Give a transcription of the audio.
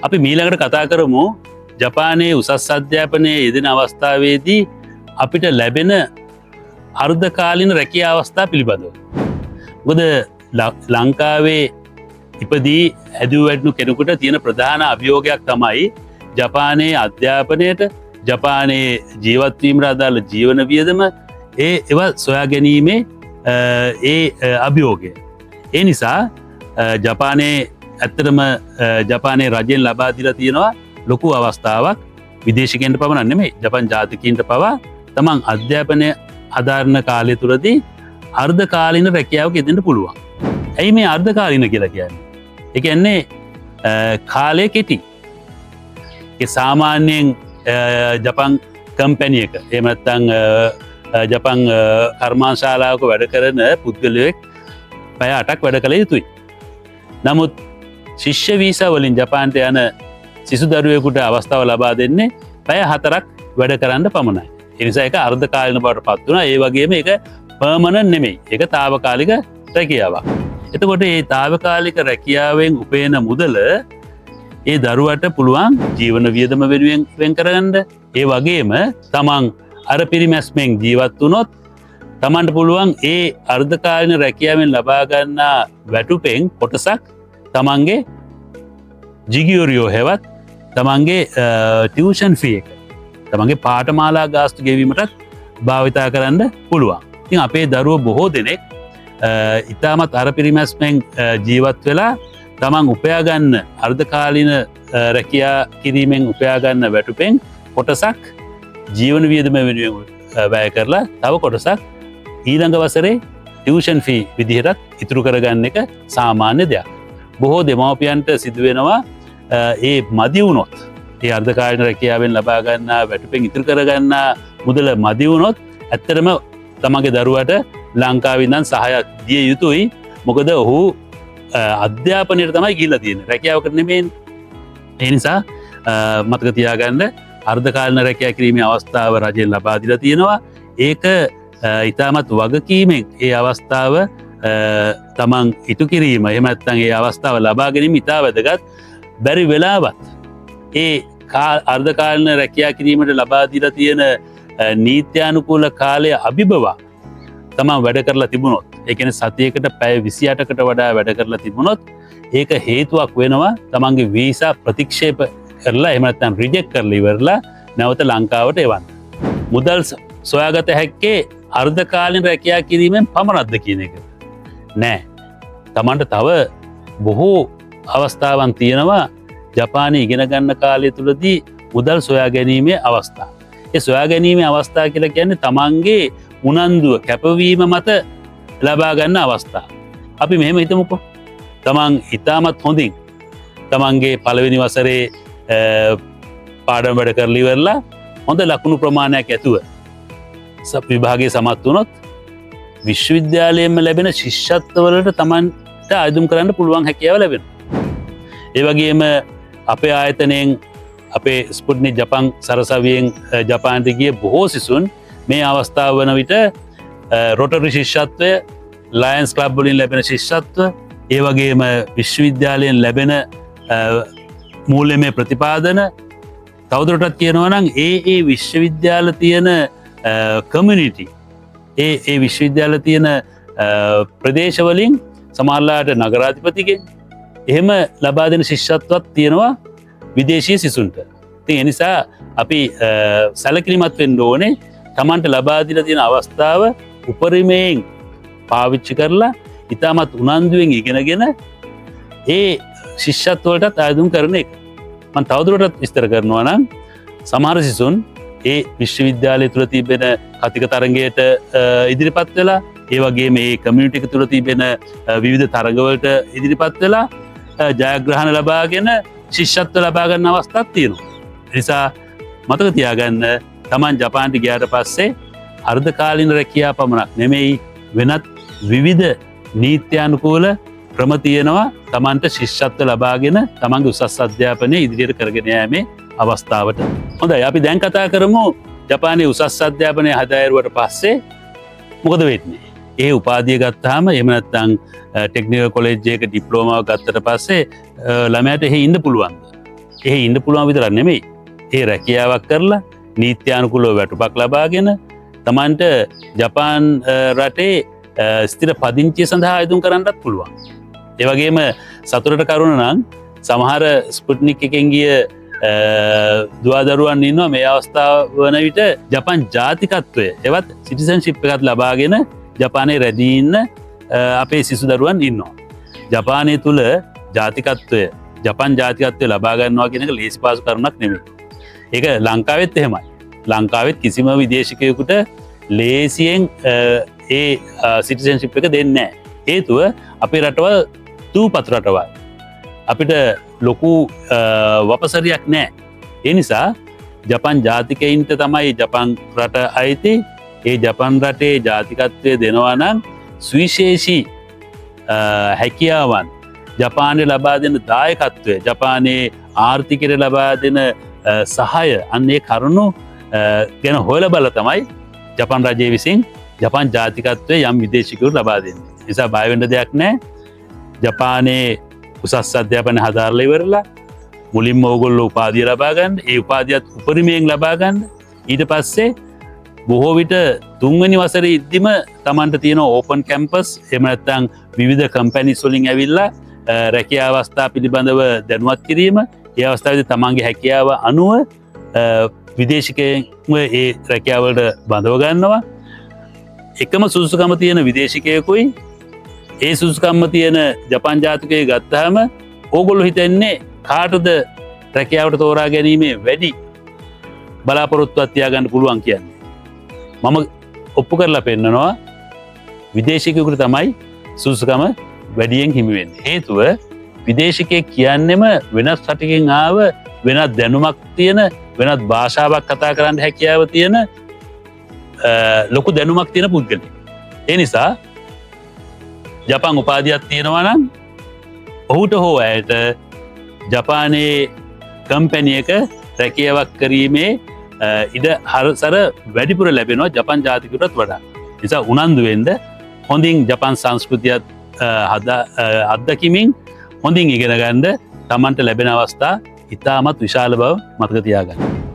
අපි මීළඟට කතා කරමු ජපානයේ උසස් අධ්‍යාපනයේ යෙදෙන අවස්ථාවේදී අපිට ලැබෙන අර්ධකාලීන රැකියා අවස්ථා පිළිබඳව. මොකද ලංකාවේ ඉපදී හැදූ වැඩනු කෙනෙකුට තියෙන ප්‍රධාන අභියෝගයක් තමයි ජපානයේ අධ්‍යාපනයට ජපානයේ ජීවත්වීමට අදාළ ජීවන වියදම ඒව සොයා ගැනීමේ ඒ අභියෝගය. ඒ නිසා ජපානයේ ඇත්තටම ජපානයේ රජයෙන් ලබා දීලා තියෙනවා ලොකු අවස්ථාවක් විදේශිකයන්ට පමණක් නෙමෙයි ජපාන් ජාතිකයන්ට පවා තමන් අධ්‍යාපනය හදාරන කාලය තුරදී අර්ධකාලීන රැකියාවක යෙදෙන්න පුළුවන්. ඇයි මේ අර්ධකාලීන කියලා කියන්නේ? ඒ කියන්නේ කාලය කෙටි. ඒ සාමාන්‍යයෙන් ජපන් කම්පැනි එක එහෙම නැත්නම් ජපන් කර්මාන්තශාලාවක වැඩ කරන පුද්ගලයෙක් පැය 8ක් වැඩ කළ යුතුයි. නමුත් ශිෂ්‍ය වීසා වලින් ජපානට යන සිසු දරුවෙකුට අවස්ථාව ලබා දෙන්නේ පැය 4ක් වැඩ කරන්න පමණයි. ඒ නිසා ඒක අර්ධකාලීන බවට පත් වුණා. ඒ වගේම ඒක පර්මනන්ට් නෙමෙයි. ඒක తాවකාලික රැකියාවක්. එතකොට මේ తాවකාලික රැකියාවෙන් උපයන මුදල ඒ දරුවට පුළුවන් ජීවන වියදම වෙනුවෙන් වෙන් කරගන්න. ඒ වගේම තමන් අර පිරිමැස්මෙන් ජීවත් වුණොත් තමන්ට පුළුවන් ඒ අර්ධකාලීන රැකියාවෙන් ලබා ගන්නා වැටුපෙන් කොටසක් තමන්ගේ ජිගියෝරියෝ හෙවත් තමන්ගේ ටියුෂන් ෆී එක තමන්ගේ පාඨමාලා ගාස්තු ගෙවීමටත් භාවිතා කරන්න පුළුවන්. ඉතින් අපේ දරුවෝ බොහෝ දෙනෙක් ඉතාමත් අර පිරිමැස්මෙන් ජීවත් වෙලා තමන් උපයාගන්න අර්ධකාලීන රැකියා කිරීමෙන් උපයාගන්න වැටුපෙන් කොටසක් ජීවන වියදම වෙනුවෙන් වැය කරලා තව කොටසක් ඊළඟ වසරේ ටියුෂන් ෆී විදිහටත් ඉතුරු කරගන්න එක සාමාන්‍ය දෙයක්. බොහෝ දෙමව්පියන්ට සිදුවෙනවා ඒ මදි වුණොත් ඒ අර්ධකාලීන රැකියාවෙන් ලබා ගන්නා වැටුපෙන් ඉතුරු කරගන්න මුදල මදි වුණොත් ඇත්තටම තමන්ගේ දරුවට ලංකාවේ ඉඳන් සහායක් දිය යුතුයි. මොකද ඔහු අධ්‍යාපනයට තමයි ගිහිල්ලා තියෙන්නේ. රැකියාවකට නෙමෙයි. ඒ නිසා මතක තියාගන්න අර්ධකාලීන රැකියා කිරීමේ අවස්ථාව රජයෙන් ලබා දීලා තියෙනවා. ඒක ඉතාමත් වගකීමෙන් ඒ අවස්ථාව තමන් ඉටු කිරීම එහෙම නැත්නම් ඒ අවස්ථාව ලබා ගැනීම ඉතා වැදගත්. බැරි වෙලාවත් ඒ අර්ධකාලීන රැකියා කිරීමට ලබා දීලා තියෙන නීත්‍යානුකූල කාලය අභිබවා තමන් වැඩ කරලා තිබුණොත්, ඒ කියන්නේ සතියකට පැය 28කට වඩා වැඩ කරලා තිබුණොත් ඒක හේතුවක් වෙනවා තමන්ගේ වීසා ප්‍රතික්ෂේප කරලා එහෙම නැත්නම් රිජෙක්ට් කරලා ඉවරලා නැවත ලංකාවට එවන්න. මුදල් සොයාගත හැක්කේ අර්ධකාලීන රැකියා කිරීමෙන් පමණක්ද කියන එක නෑ. තමන්ට තව බොහෝ අවස්ථාවන් තියෙනවා ජපානයේ ඉගෙන ගන්න කාලය තුලදී මුදල් සොයා ගැනීමේ අවස්ථා. ඒ සොයා ගැනීමේ අවස්ථා කියලා කියන්නේ තමන්ගේ උනන්දුව කැපවීම මත ලබා ගන්න අවස්ථා. අපි මෙහෙම හිතමුකෝ. තමන් ඉතාමත් හොඳින් තමන්ගේ පළවෙනි වසරේ පාඩම් වැඩ කරලා ඉවරලා හොඳ ලකුණු ප්‍රමාණයක් ඇතුව විභාගයේ සමත් වුණොත් විශ්වවිද්‍යාලයෙන්ම ලැබෙන ශිෂ්‍යත්වවලට තමන්ට ආයුධම් කරන්න පුළුවන් හැකියාව ලැබෙනවා. ඒ වගේම අපේ ආයතනයෙන් අපේ ස්පුට්නික් ජපන් සරසවියෙන් ජපානට ගිය බොහෝ සිසුන් මේ අවස්ථාව වන විට රොටරි ශිෂ්‍යත්වය, ලයන්ස් ක්ලබ් වලින් ලැබෙන ශිෂ්‍යත්ව, ඒ වගේම විශ්වවිද්‍යාලයෙන් ලැබෙන මූල්‍යමය ප්‍රතිපාදන, තවදුරටත් කියනවා නම් ඒ විශ්වවිද්‍යාල තියෙන කමියුනිටි, ඒ විශ්වවිද්‍යාල තියෙන ප්‍රදේශවලින් සමහරලාට නගරාධිපතිගෙන් එහෙම ලබා දෙන ශිෂ්‍යත්වයක් තියෙනවා විදේශීය සිසුන්ට. ඉතින් ඒ නිසා අපි සැලකිලිමත් වෙන්න ඕනේ තමන්ට ලබා දීලා තියෙන අවස්ථාව උපරිමයෙන් පාවිච්චි කරලා ඉතාමත් උනන්දුවෙන් ඉගෙනගෙන ඒ ශිෂ්‍යත්වවලටත් ආයුධම් කරන එක. මම තවදුරටත් විස්තර කරනවා නම් සමහර සිසුන් ඒ විශ්වවිද්‍යාලය තුල තිබෙන කතික තරඟයට ඉදිරිපත් වෙලා, ඒ වගේම මේ කමියුනිටි එක තුල තිබෙන විවිධ තරඟවලට ඉදිරිපත් වෙලා ජයග්‍රහණ ලබාගෙන ශිෂ්‍යත්ව ලබා ගන්න අවස්ථාවක් තියෙනවා. ඒ නිසා මතක තියාගන්න තමන් ජපානට ගියාට පස්සේ අර්ධකාලීන රැකියාව පමණක් නෙමෙයි වෙනත් විවිධ නීත්‍යානුකූල ක්‍රම තියෙනවා තමන්ට ශිෂ්‍යත්ව ලබාගෙන තමන්ගේ උසස් අධ්‍යාපනය ඉදිරියට කරගෙන යෑමේ අවස්ථාවට. හොඳයි, අපි දැන් කතා කරමු ජපානයේ උසස් අධ්‍යාපනය හදායරුවට පස්සේ මොකද වෙන්නේ? ඒ උපාධිය ගත්තාම එහෙම නැත්නම් ටෙක්නිකල් කොලෙජ් එකක ඩිප්ලෝමාව ගත්තට පස්සේ ළමයාට එහෙ ඉන්න පුළුවන්ද? එහි ඉන්න පුළුවන් විතරක් නෙමෙයි. ඒ රැකියාවක් කරලා නීත්‍යානුකූලව වැටුපක් ලබාගෙන තමන්ට ජපාන් රටේ ස්ථිර පදිංචිය සඳහා අයදුම් කරන්නත් පුළුවන්. ඒ වගේම සතුටට කරුණ නම් සමහර ස්පුට්නික් එකෙන් ගිය දුවදරුවන් ඉන්නවා මේ අවස්ථාව වන විට ජපන් ජාතිකත්වය එවත් සිටිසන්ෂිප් එකත් ලබාගෙන ජපානයේ රැඳී ඉන්න අපේ සිසු දරුවන් ඉන්නවා. ජපානය තුළ ජාතිකත්වය ජපන් ජාතිකත්වය ලබා ගන්නවා කියන එක ලේසි පාසු කරුණක් නෙමෙයි. ඒක ලංකාවෙත් එහෙමයි. ලංකාවෙත් කිසිම විදේශිකයෙකුට ලේසියෙන් ඒ සිටිසන්ෂිප් එක දෙන්නේ නැහැ. හේතුව අපේ රටවල් දූපත් රටවල්. අපිට ලොකු වපසරියක් නෑ. ඒ නිසා ජපන් ජාතිකයින්ට තමයි ජපන් රට අයිති. ඒ ජපන් රටේ ජාතිකත්වය දෙනවා නම් සුවිශේෂී හැකියාවන් ජපානය ලබා දෙන දායකත්වය ජපානයේ ආර්ථිකයට ලබා දෙන සහය අන්නේ කරුණු ගැන හොයල බල තමයි ජපන් රජය විසින් ජපන් ජාතිකත්වය යම් විදේශිකවරු ලබා දෙන්න. නිසා බයවෙන්ඩ දෙයක් නෑ. ජපානයේ උසස් අධ්‍යාපනය හදාරලා ඉවරලා මුලින්ම ඕගොල්ලෝ උපාධිය ලබාගන්න ඒ උපාධියත් උපරිමයෙන් ලබාගන්න ඊට පස්සේ බොහෝ විට තුන්වෙනි වසරේ ඉද්දිම තමන්ට තියෙන ඕපන් කැම්පස් එහෙම නැත්නම් විවිධ කම්පැනිස් වලින් ඇවිල්ලා රැකියා අවස්ථා පිළිබඳව දැනුවත් කිරීම ඒ අවස්ථාවේදී තමන්ගේ හැකියාව අනුව විදේශිකයෙක්ව ඒ රැකියාවලට බඳව ගන්නවා. එකම සුදුසුකම තියෙන විදේශිකයෙකුයි ඒ සුදුසුකම්ම තියෙන ජපන් ජාතිකයෙක් ගත්තාම ඕගොල්ලෝ හිතන්නේ කාටද රැකියාවට තෝරා ගැනීමේ වැඩි බලාපොරොත්තුවක් තියාගන්න පුළුවන් කියන්නේ. මම ඔප්පු කරලා පෙන්නනවා විදේශිකයෙකුට තමයි සුදුසුකම වැඩියෙන් හිමි වෙන්නේ. හේතුව විදේශිකයෙක් කියන්නෙම වෙනත් රටකින් ආව වෙනත් දැනුමක් තියෙන වෙනත් භාෂාවක් කතා කරන්න හැකියාව තියෙන ලොකු දැනුමක් තියෙන පුද්ගලෙක්. ඒ නිසා ජපන් උපාධියක් තියෙනවා නම් ඔහුට හෝ ඇයට ජපානයේ කම්පැනියක රැකියාවක් කිරීමේ ඉඩ හරසර වැඩිපුර ලැබෙනවා ජපන් ජාතිකයටත් වඩා. නිසා උනන්දු වෙන්න හොඳින් ජපන් සංස්කෘතියත් අත්දැකීමින් හොඳින් ඉගෙන ගන්න තමන්ට ලැබෙන අවස්ථා ඉතාමත් විශාල බව මතක තියාගන්න.